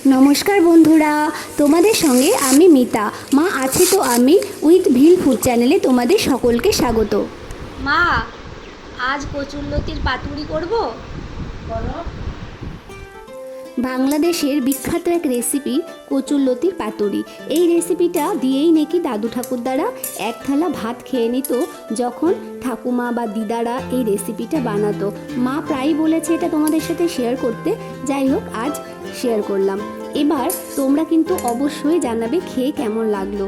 নমস্কার বন্ধুরা, তোমাদের সঙ্গে আমি মিতা। মা আছে তো আমি উইথ ভিল ফুড চ্যানেলে তোমাদের সকলকে স্বাগত। মা, আজ কচুরলতির পাতুরি করব। বাংলাদেশের বিখ্যাত এক রেসিপি কচুরলতির পাতুরি। এই রেসিপিটা দিয়েই নাকি দাদু ঠাকুরদারা এক থালা ভাত খেয়ে নিত যখন ঠাকুমা বা দিদারা এই রেসিপিটা বানাতো। মা প্রায়ই বলেছে এটা তোমাদের সাথে শেয়ার করতে, যাই হোক আজ শেয়ার করলাম। এবার তোমরা কিন্তু অবশ্যই জানাবে খেয়ে কেমন লাগলো।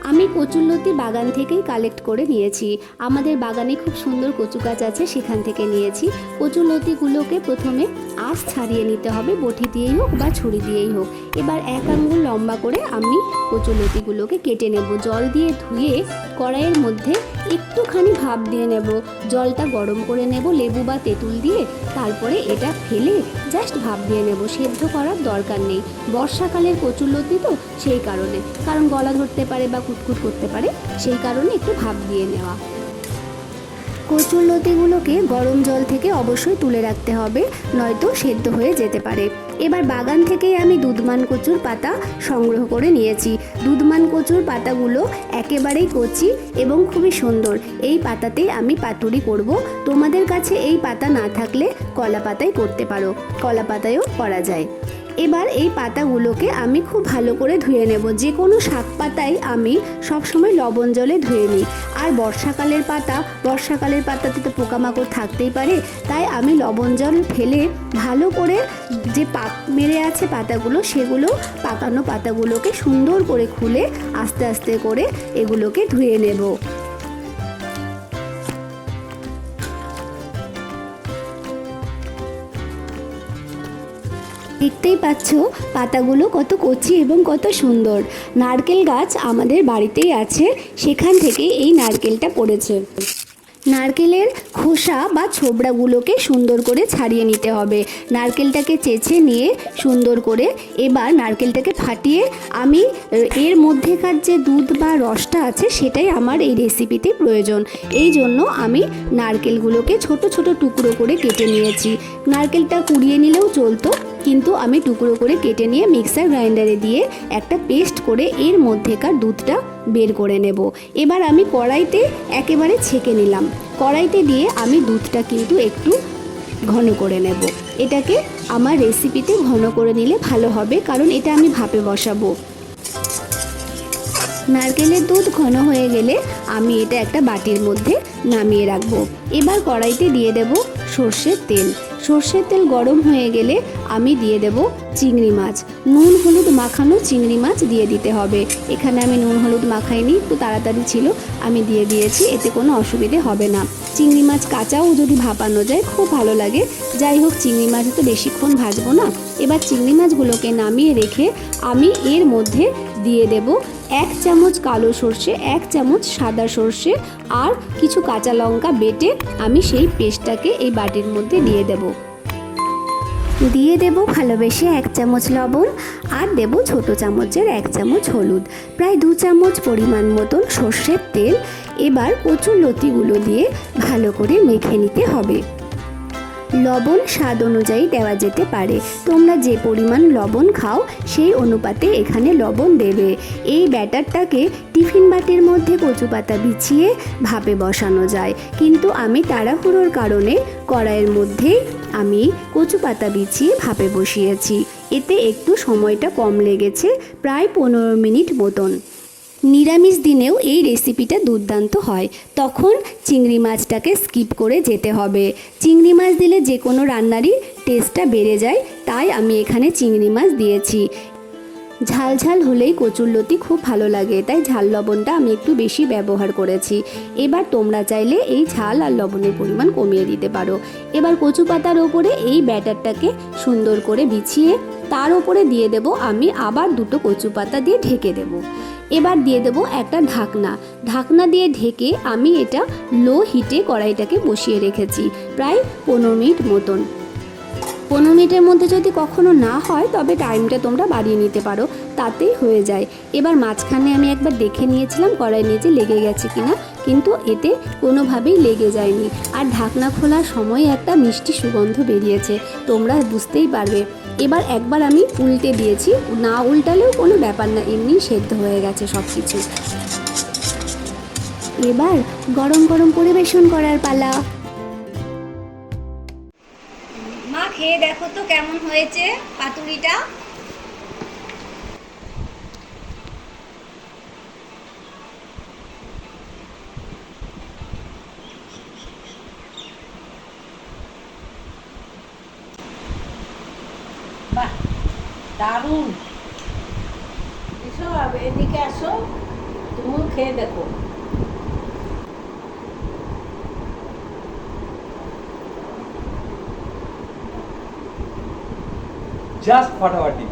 আমি কচুরলতি বাগান থেকেই কালেক্ট করে নিয়েছি। আমাদের বাগানে খুব সুন্দর কচু গাছ আছে, সেখান থেকে নিয়েছি। কচুরলতিগুলোকে প্রথমে আঁশ ছাড়িয়ে নিতে হবে, বটি দিয়েই হোক বা ছুরি দিয়েই হোক। এবার এক আঙ্গুল লম্বা করে আমি কচুরলতিগুলোকে কেটে নেব। জল দিয়ে ধুয়ে কড়াইয়ের মধ্যে একটুখানি ভাপ দিয়ে নেব। জলটা গরম করে নেব লেবু বা তেঁতুল দিয়ে, তারপরে এটা ফেলে জাস্ট ভাপ দিয়ে নেব। সেদ্ধ করার দরকার নেই, বর্ষাকালের কচুরলতি তো সেই কারণে, কারণ গলা ধরতে পারে বা কুটকুট করতে পারে, সেই কারণে একটু ভাপ দিয়ে নেওয়া। কচুরলতিগুলোকে গরম জল থেকে অবশ্যই তুলে রাখতে হবে, নয়তো সেদ্ধ হয়ে যেতে পারে। এবার বাগান থেকেই আমি দুধমান কচুর পাতা সংগ্রহ করে নিয়েছি। দুধমান কচুর পাতাগুলো একেবারেই কচি এবং খুবই সুন্দর। এই পাতাতেই আমি পাতুরি করব। তোমাদের কাছে এই পাতা না থাকলে কলা পাতায় করতে পারো, কলা পাতায়ও করা যায়। এবার এই পাতাগুলোকে আমি খুব ভালো করে ধুয়ে নেব। যে কোনো শাক পাতাই আমি সবসময় লবণ জলে ধুয়ে নিই। আর বর্ষাকালের পাতাতে তো পোকামাকড় থাকতেই পারে, তাই আমি লবণ জল ফেলে ভালো করে যে পাক মেরে আছে পাতাগুলো, সেগুলো পাকানো পাতাগুলোকে সুন্দর করে খুলে আস্তে আস্তে করে এগুলোকে ধুয়ে নেব। দেখতেই পাচ্ছ পাতাগুলো কত কচি এবং কত সুন্দর। নারকেল গাছ আমাদের বাড়িতেই আছে, সেখান থেকে এই নারকেলটা পড়েছে। নারকেলের খোসা বা ছোবড়াগুলোকে সুন্দর করে ছাড়িয়ে নিতে হবে। নারকেলটাকে চেঁচে নিয়ে সুন্দর করে এবার নারকেলটাকে ফাটিয়ে আমি এর মধ্যেকার যে দুধ বা রসটা আছে সেটাই আমার এই রেসিপিতে প্রয়োজন। এই জন্য আমি নারকেলগুলোকে ছোট ছোট টুকরো করে কেটে নিয়েছি। নারকেলটা কুড়িয়ে নিলেও চলতো, কিন্তু আমি টুকরো করে কেটে নিয়ে মিক্সার গ্রাইন্ডারে দিয়ে একটা পেস্ট করে এর মধ্যেকার দুধটা বের করে নেব। এবার আমি কড়াইতে একেবারে ছেঁকে নিলাম। কড়াইতে দিয়ে আমি দুধটা কিন্তু একটু ঘন করে নেব। এটাকে আমার রেসিপিতে ঘন করে নিলে ভালো হবে, কারণ এটা আমি ভাপে বসাবো। নারকেলের দুধ ঘন হয়ে গেলে আমি এটা একটা বাটির মধ্যে নামিয়ে রাখবো। এবার কড়াইতে দিয়ে দেব সর্ষের তেল। সর্ষের তেল গরম হয়ে গেলে আমি দিয়ে দেব চিংড়ি মাছ। নুন হলুদ মাখানো চিংড়ি মাছ দিয়ে দিতে হবে। এখানে আমি নুন হলুদ মাখাইনি, একটু তাড়াতাড়ি ছিল, আমি দিয়ে দিয়েছি, এতে কোনো অসুবিধে হবে না। চিংড়ি মাছ কাঁচাও যদি ভাপানো যায় খুব ভালো লাগে। যাই হোক, চিংড়ি মাছ তো বেশিক্ষণ ভাজবো না। এবার চিংড়ি মাছগুলোকে নামিয়ে রেখে আমি এর মধ্যে দিয়ে দেব 1 চামচ কালো সর্ষে, 1 চামচ সাদা সর্ষে আর কিছু কাঁচা লঙ্কা বেটে আমি সেই পেস্টটাকে এই বাটির মধ্যে দিয়ে দেব ভালোবেসে 1 চামচ লবণ আর দেব ছোট চামচের 1 চামচ হলুদ, প্রায় 2 চামচ পরিমাণ মতন সর্ষের তেল। এবার কচুরলতিগুলো দিয়ে ভালো করে মেখে নিতে হবে। লবণ স্বাদ অনুযায়ী দেওয়া যেতে পারে, তোমরা যে পরিমাণ লবণ খাও সেই অনুপাতে এখানে লবণ দেবে। এই ব্যাটারটাকে টিফিন বাটির মধ্যে কচু পাতা বিছিয়ে ভাপে বসানো যায়, কিন্তু আমি তাড়াহুড়োর কারণে কড়াইয়ের মধ্যেই আমি কচু পাতা বিছিয়ে ভাপে বসিয়েছি। এতে একটু সময়টা কম লেগেছে, প্রায় 15 মিনিট মতন। নিরামিষ দিনেও এই রেসিপিটা দুর্দান্ত হয়। তখন চিংড়ি মাছটাকে স্কিপ করে যেতে হবে। চিংড়ি মাছ দিলে যে কোনো রান্নারই টেস্টটা বেড়ে যায়, তাই আমি এখানে চিংড়ি মাছ দিয়েছি। ঝাল ঝাল হলেই কচুরলতি খুব ভালো লাগে, তাই ঝাল লবণটা আমি একটু বেশি ব্যবহার করেছি। এবার তোমরা চাইলে এই ঝাল আর লবণের পরিমাণ কমিয়ে দিতে পারো। এবার কচু পাতার ওপরে এই ব্যাটারটাকে সুন্দর করে বিছিয়ে তার ওপরে দিয়ে দেব আমি আবার 2টো কচু পাতা দিয়ে ঢেকে দেব। এবার দিয়ে দেব একটা ঢাকনা দিয়ে ঢেকে আমি এটা লো হিটে কড়াইটাকে বসিয়ে রেখেছি প্রায় 15 মিনিট মতন। 15 মিনিটের মধ্যে যদি কখনো না হয় তবে টাইমটা তোমরা বাড়িয়ে নিতে পারো, তাতেই হয়ে যায়। এবার মাঝখানে আমি একবার দেখে নিয়েছিলাম কড়াইয়ের নিচে লেগে গেছে কিনা, কিন্তু এতে কোনোভাবেই লেগে যায়নি। আর ঢাকনা খোলার সময় একটা মিষ্টি সুগন্ধ বেরিয়েছে, তোমরা বুঝতেই পারবে। এবার একবার আমি উল্টে দিয়েছি, না উল্টালেও কোনো ব্যাপার না, এমনি সেদ্ধ হয়ে গেছে সব কিছু। এবার গরম গরম পরিবেশন করার পালা। মা খেয়ে দেখো তো কেমন হয়েছে পাতুরিটা। বাহ, দারুণ। এসো, এদিকে আসো, তুমিও খেয়ে দেখো। জাস্ট ফাটাফাটি,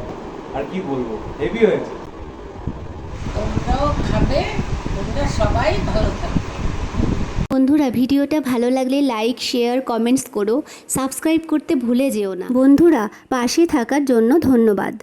আর কি বলবো, হেভি হয়েছে। তোমরাও খাবে, তোমরা সবাই ভালো থাকবে। বন্ধুরা, ভিডিওটা ভালো লাগলে লাইক, শেয়ার, কমেন্টস করো, সাবস্ক্রাইব করতে ভুলে যেও না। বন্ধুরা, পাশে থাকার জন্য ধন্যবাদ।